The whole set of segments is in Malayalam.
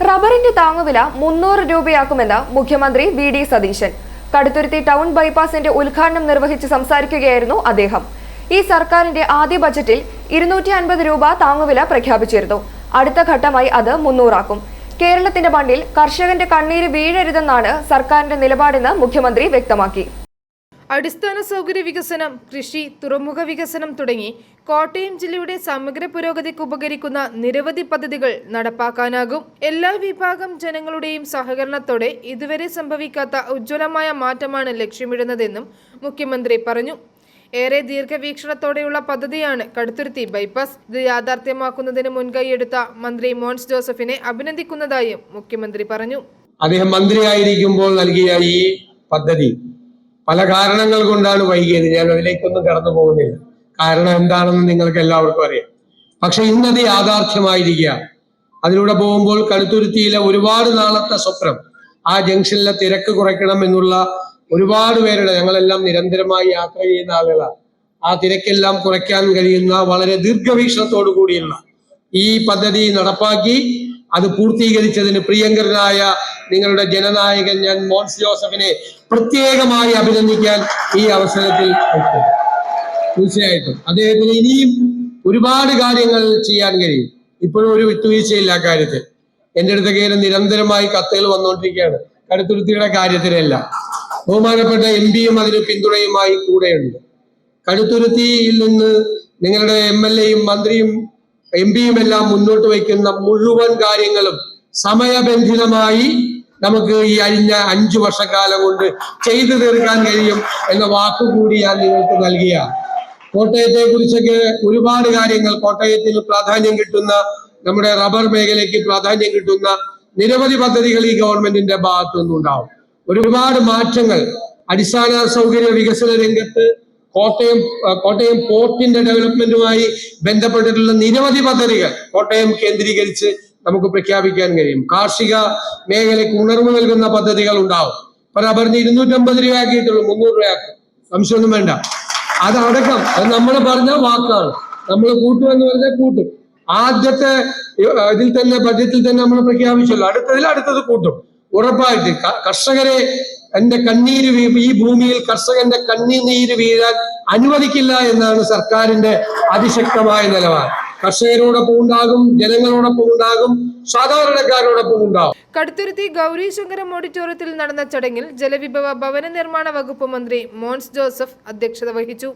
റബ്ബറിന്റെ താങ്ങുവില 300 രൂപയാക്കുമെന്ന് മുഖ്യമന്ത്രി വി.ഡി. സതീശൻ. കടുത്തുരുത്തി ടൗൺ ബൈപ്പാസിന്റെ ഉദ്ഘാടനം നിർവഹിച്ച് സംസാരിക്കുകയായിരുന്നു അദ്ദേഹം. ഈ സർക്കാരിന്റെ ആദ്യ ബജറ്റിൽ 250 രൂപ താങ്ങുവില പ്രഖ്യാപിച്ചിരുന്നു. അടുത്ത ഘട്ടമായി അത് 300 ആക്കും. കേരളത്തിന്റെ മണ്ണിൽ കർഷകന്റെ കണ്ണീര് വീഴരുതെന്നാണ് സർക്കാരിന്റെ നിലപാടെന്ന് മുഖ്യമന്ത്രി വ്യക്തമാക്കി. അടിസ്ഥാന സൗകര്യ വികസനം, കൃഷി, തുറമുഖ വികസനം തുടങ്ങി കോട്ടയം ജില്ലയുടെ സമഗ്ര പുരോഗതിക്ക് ഉപകരിക്കുന്ന നിരവധി പദ്ധതികൾ നടപ്പാക്കാനാകും. എല്ലാ വിഭാഗം ജനങ്ങളുടെയും സഹകരണത്തോടെ ഇതുവരെ സംഭവിക്കാത്ത ഉജ്ജ്വലമായ മാറ്റമാണ് ലക്ഷ്യമിടുന്നതെന്നും മുഖ്യമന്ത്രി പറഞ്ഞു. ഏറെ ദീർഘവീക്ഷണത്തോടെയുള്ള പദ്ധതിയാണ് കടുത്തുരുത്തി ബൈപ്പാസ്. ഇത് യാഥാർത്ഥ്യമാക്കുന്നതിന് മുൻകൈയെടുത്ത മന്ത്രി മോൻസ് ജോസഫിനെ അഭിനന്ദിക്കുന്നതായും മുഖ്യമന്ത്രി പറഞ്ഞു. അദ്ദേഹം മന്ത്രിയായിരിക്കുമ്പോൾ നൽകിയ ഈ പദ്ധതി പല കാരണങ്ങൾ കൊണ്ടാണ് വൈകിയത്. ഞാൻ അതിലേക്കൊന്നും കടന്നു പോകുന്നില്ല. കാരണം എന്താണെന്ന് നിങ്ങൾക്ക് എല്ലാവർക്കും അറിയാം. പക്ഷെ ഇന്നത് യാഥാർത്ഥ്യമായിരിക്കുക. അതിലൂടെ പോകുമ്പോൾ കടുത്തുരുത്തിയിലെ ഒരുപാട് നാളത്തെ സ്വപ്നം, ആ ജംഗ്ഷനിലെ തിരക്ക് കുറയ്ക്കണം എന്നുള്ള ഒരുപാട് പേരുടെ, ഞങ്ങളെല്ലാം നിരന്തരമായി യാത്ര ചെയ്യുന്ന ആളുകളാണ്. ആ തിരക്കെല്ലാം കുറയ്ക്കാൻ കഴിയുന്ന വളരെ ദീർഘവീക്ഷണത്തോടു കൂടിയുള്ള ഈ പദ്ധതി നടപ്പാക്കി അത് പൂർത്തീകരിച്ചതിന് പ്രിയങ്കരനായ നിങ്ങളുടെ ജനനായകൻ ഞാൻ മോൻസ് ജോസഫിനെ പ്രത്യേകമായി അഭിനന്ദിക്കാൻ ഈ അവസരത്തിൽ തീർച്ചയായിട്ടും അദ്ദേഹത്തിന് ഇനിയും ഒരുപാട് കാര്യങ്ങൾ ചെയ്യാൻ കഴിയും. ഇപ്പോഴും ഒരു വിട്ടുവീഴ്ചയില്ല ആ കാര്യത്തിൽ. എൻ്റെ അടുത്തൊക്കെ നിരന്തരമായി കത്തുകൾ വന്നുകൊണ്ടിരിക്കുകയാണ് കടുത്തുരുത്തിയുടെ കാര്യത്തിലല്ല. ബഹുമാനപ്പെട്ട എം.പിയും അതിന് പിന്തുണയുമായി കൂടെയുണ്ട്. കടുത്തുരുത്തിയിൽ നിന്ന് നിങ്ങളുടെ എം.എൽ.എയും മന്ത്രിയും എം.പിയും എല്ലാം മുന്നോട്ട് വയ്ക്കുന്ന മുഴുവൻ കാര്യങ്ങളും സമയബന്ധിതമായി നമുക്ക് ഈ കഴിഞ്ഞ 5 വർഷക്കാലം കൊണ്ട് ചെയ്തു തീർക്കാൻ കഴിയും എന്ന വാക്കുകൂടി ഞാൻ നിങ്ങൾക്ക് നൽകിയ. കോട്ടയത്തെ കുറിച്ചൊക്കെ ഒരുപാട് കാര്യങ്ങൾ, കോട്ടയത്തിന് പ്രാധാന്യം കിട്ടുന്ന, നമ്മുടെ റബ്ബർ മേഖലയ്ക്ക് പ്രാധാന്യം കിട്ടുന്ന നിരവധി പദ്ധതികൾ ഈ ഗവൺമെന്റിന്റെ ഭാഗത്തു നിന്നുണ്ടാവും. ഒരുപാട് മാറ്റങ്ങൾ അടിസ്ഥാന സൗകര്യ വികസന രംഗത്ത് കോട്ടയം പോർട്ടിന്റെ ഡെവലപ്മെന്റുമായി ബന്ധപ്പെട്ടിട്ടുള്ള നിരവധി പദ്ധതികൾ കോട്ടയം കേന്ദ്രീകരിച്ച് നമുക്ക് പ്രഖ്യാപിക്കാൻ കഴിയും. കാർഷിക മേഖലയ്ക്ക് ഉണർവ് നൽകുന്ന പദ്ധതികൾ ഉണ്ടാവും. റബ്ബറിന് 250 രൂപയാക്കിയിട്ടുള്ളൂ, 300 രൂപയാക്കും, സംശയമൊന്നും വേണ്ട. അതടക്കം അത് നമ്മൾ പറഞ്ഞ വാക്കാണ്. നമ്മൾ കൂട്ടുമെന്ന് പറഞ്ഞാൽ കൂട്ടും. ആദ്യത്തെ ഇതിൽ തന്നെ ബഡ്ജറ്റിൽ തന്നെ നമ്മൾ പ്രഖ്യാപിച്ചല്ലോ, അടുത്തത് കൂട്ടും ഉറപ്പായിട്ട്. കർഷകരെ എന്റെ കണ്ണീര് ഈ ഭൂമിയിൽ കർഷകന്റെ കണ്ണീര് വീഴാൻ അനുവദിക്കില്ല എന്നാണ് സർക്കാരിന്റെ അതിശക്തമായ നിലപാട്. കർഷകരോടൊപ്പം ഉണ്ടാകും, ജനങ്ങളോടൊപ്പം ഉണ്ടാകും, സാധാരണക്കാരോടൊപ്പം ഉണ്ടാകും. കടുത്തുരുത്തി ഗൗരീശങ്കരം ഓഡിറ്റോറിയത്തിൽ നടന്ന ചടങ്ങിൽ ജലവിഭവ ഭവന നിർമ്മാണ വകുപ്പ് മന്ത്രി മോൻസ് ജോസഫ് അധ്യക്ഷത വഹിച്ചു.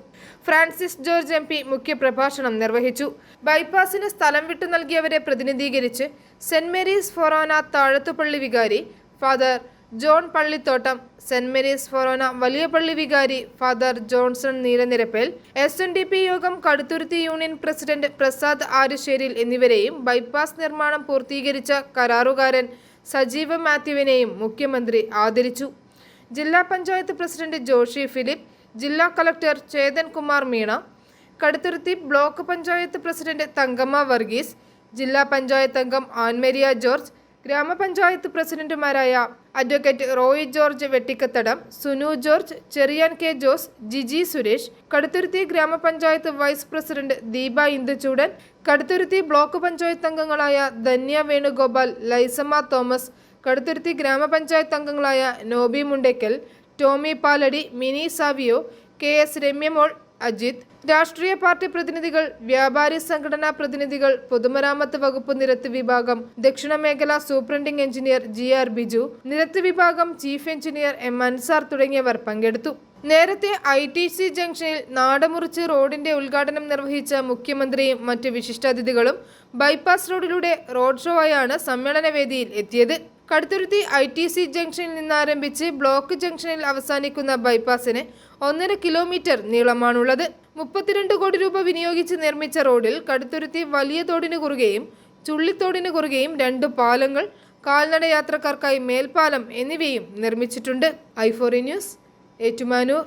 Francis George MP. മുഖ്യപ്രഭാഷണം നിർവഹിച്ചു. ബൈപ്പാസിന് സ്ഥലം വിട്ടു നൽകിയവരെ പ്രതിനിധീകരിച്ച് സെന്റ് മേരീസ് ഫൊറോന താഴത്തുപള്ളി വികാരി father John Pallithottam, saint Mary's Forane വലിയ പള്ളി വികാരി father Johnson Neelanirappel, SNDP Yogam Kaduthuruthy union president Prasad Aryasseril എന്നിവരെയും ബൈപ്പാസ് നിർമ്മാണം പൂർത്തീകരിച്ച കരാറുകാരൻ സജീവ മാത്യുവിനെയും മുഖ്യമന്ത്രി ആദരിച്ചു. ജില്ലാ പഞ്ചായത്ത് പ്രസിഡന്റ് ജോഷി ഫിലിപ്പ്, ജില്ലാ collector Chethan Kumar Meena, Kaduthuruthy block panchayat president Thankamma Varghese, ജില്ലാ പഞ്ചായത്ത് അംഗം ആൻമേരിയ ജോർജ്, ഗ്രാമപഞ്ചായത്ത് പ്രസിഡന്റുമാരായ advocate Roy George Vettikkathadam, Sunu George, Cheriyan K Jose, Jiji Suresh, Kaduthuruthy gramapanchayat vice president Deepa Induchoodan, Kaduthuruthy block panchayat അംഗങ്ങളായ ധന്യ വേണുഗോപാൽ, ലൈസമ്മ തോമസ്, കടുത്തുരുത്തി ഗ്രാമപഞ്ചായത്ത് അംഗങ്ങളായ Noby Mundackal, Tomy Paladi, Mini Savio, KS Ramyamol, Ajith, രാഷ്ട്രീയ പാർട്ടി പ്രതിനിധികൾ, വ്യാപാരി സംഘടനാ പ്രതിനിധികൾ, പൊതുമരാമത്ത് വകുപ്പ് നിരത്ത് വിഭാഗം ദക്ഷിണ മേഖല സൂപ്രണ്ടിംഗ് എഞ്ചിനീയർ GR ബിജു, നിരത്ത് വിഭാഗം ചീഫ് എഞ്ചിനീയർ M അൻസാർ തുടങ്ങിയവർ പങ്കെടുത്തു. നേരത്തെ ITC ജംഗ്ഷനിൽ നാടമുറിച്ച് റോഡിന്റെ ഉദ്ഘാടനം നിർവഹിച്ച മുഖ്യമന്ത്രിയും മറ്റ് വിശിഷ്ടാതിഥികളും ബൈപ്പാസ് റോഡിലൂടെ റോഡ് ഷോ ആയാണ് സമ്മേളനവേദിയിൽ എത്തിയത്. കടുത്തുരുത്തി ITC ജംഗ്ഷനിൽ നിന്നാരംഭിച്ച് ബ്ലോക്ക് ജംഗ്ഷനിൽ അവസാനിക്കുന്ന ബൈപ്പാസിന് 1.5 കിലോമീറ്റർ നീളമാണുള്ളത്. 32 കോടി രൂപ വിനിയോഗിച്ച് നിർമ്മിച്ച റോഡിൽ കടുത്തുരുത്തി വലിയ തോടിന് കുറുകെയും ചുള്ളിത്തോടിന് കുറുകെയും 2 പാലങ്ങൾ, കാൽനട യാത്രക്കാർക്കായി മേൽപ്പാലം എന്നിവയും നിർമ്മിച്ചിട്ടുണ്ട്. i4 news, Ettumanoor.